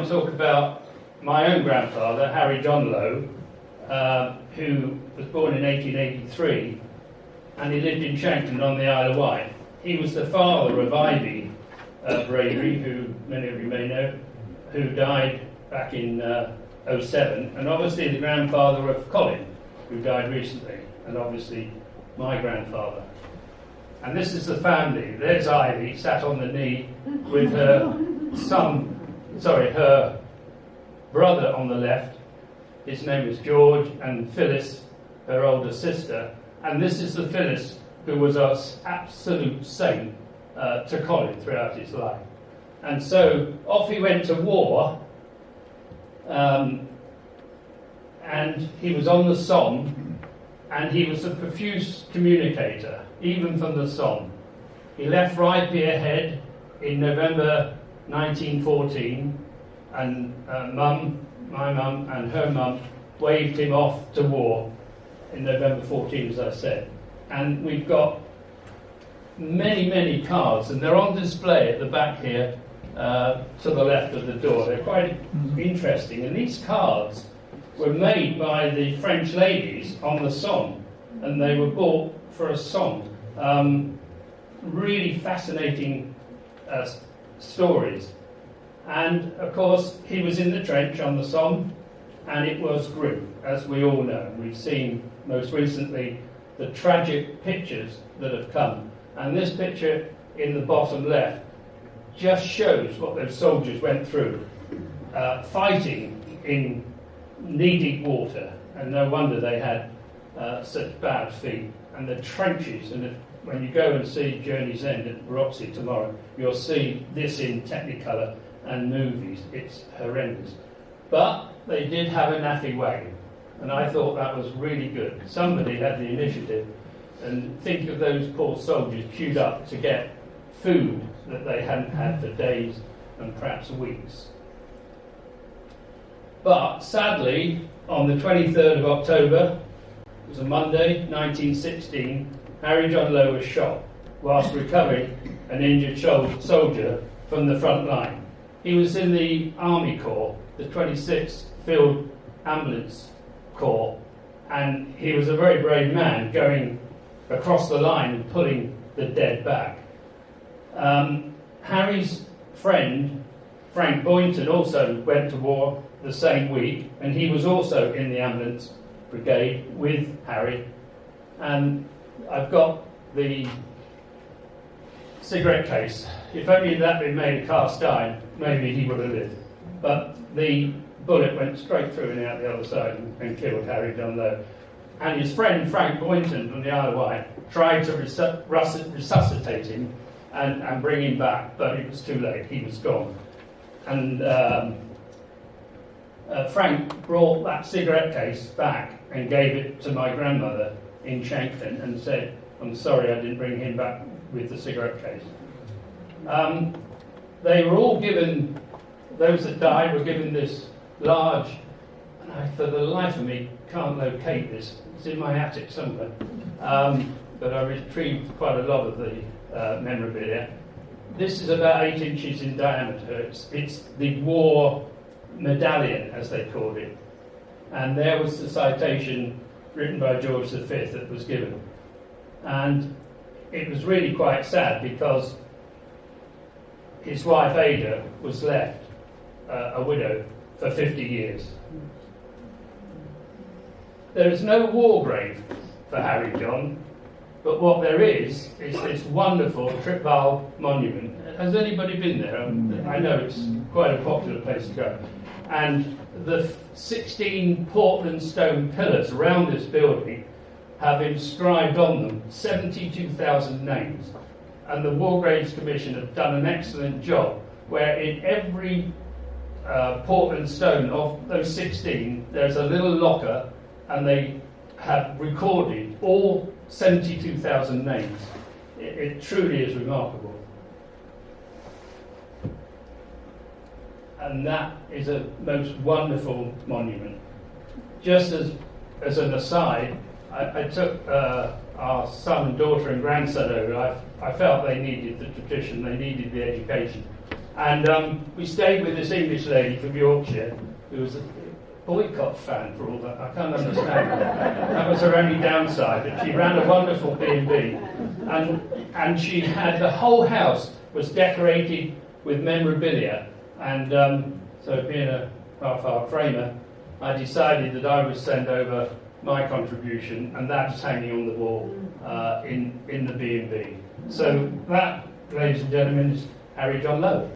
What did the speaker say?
to talk about my own grandfather, Harry John Lowe, who was born in 1883, and he lived in Shanklin on the Isle of Wight. He was the father of Ivy Bravery, who many of you may know, who died back in '07, and obviously the grandfather of Colin, who died recently, and obviously my grandfather. And this is the family. There's Ivy, sat on the knee with her her brother on the left. His name is George, and Phyllis, her older sister. And this is the Phyllis who was our absolute saint to Colin throughout his life. And so off he went to war, and he was on the Somme, and he was a profuse communicator, even from the Somme. He left Rye Pierhead in November 1914, and my mum and her mum waved him off to war in November 14, as I said. And we've got many, many cards, and they're on display at the back here to the left of the door. They're quite interesting, and these cards were made by the French ladies on the Somme, and they were bought for a song. Really fascinating stories. And of course, he was in the trench on the Somme, and it was grim, as we all know. We've seen most recently the tragic pictures that have come. And this picture in the bottom left just shows what those soldiers went through, fighting in knee-deep water, and no wonder they had such bad feet. And the trenches, and when you go and see Journey's End at Roxy tomorrow, you'll see this in Technicolor and movies. It's horrendous. But they did have a naffy wagon, and I thought that was really good. Somebody had the initiative, and think of those poor soldiers queued up to get food that they hadn't had for days and perhaps weeks. But sadly, on the 23rd of October, it was a Monday, 1916, Harry John Lowe was shot whilst recovering an injured soldier from the front line. He was in the Army Corps, the 26th Field Ambulance Corps, and he was a very brave man going across the line and pulling the dead back. Harry's friend, Frank Boynton, also went to war the same week, and he was also in the ambulance brigade with Harry. And I've got the cigarette case. If only that had been made of cast iron, maybe he would have lived. But the bullet went straight through and out the other side and killed Harry John Lowe. And his friend Frank Boynton from the Isle of Wight tried to resuscitate him and bring him back, but it was too late. He was gone. And Frank brought that cigarette case back and gave it to my grandmother in Shanklin and said, "I'm sorry I didn't bring him back with the cigarette case." They were all given, those that died were given this large, and I, for the life of me, can't locate this. It's in my attic somewhere. But I retrieved quite a lot of the memorabilia. This is about 8 inches in diameter. It's the war medallion, as they called it. And there was the citation written by George V that was given. And it was really quite sad because his wife Ada was left a widow for 50 years. There is no war grave for Harry John, but what there is this wonderful Tripval monument. Has anybody been there? I know it's quite a popular place to go. And the 16 Portland stone pillars around this building have inscribed on them 72,000 names. And the War Graves Commission have done an excellent job, where in every Portland stone of those 16, there's a little locker, and they have recorded all 72,000 names. It truly is remarkable. And that is a most wonderful monument. Just as an aside, I took our son, daughter and grandson over. I felt they needed the tradition, they needed the education. And we stayed with this English lady from Yorkshire who was a boycott fan for all that. I can't understand that. That was her only downside, but she ran a wonderful B&B. And she had, the whole house was decorated with memorabilia. And so being a half-hour framer, I decided that I would send over my contribution, and that's hanging on the wall in the B&B. So that, ladies and gentlemen, is Harry John Lowe.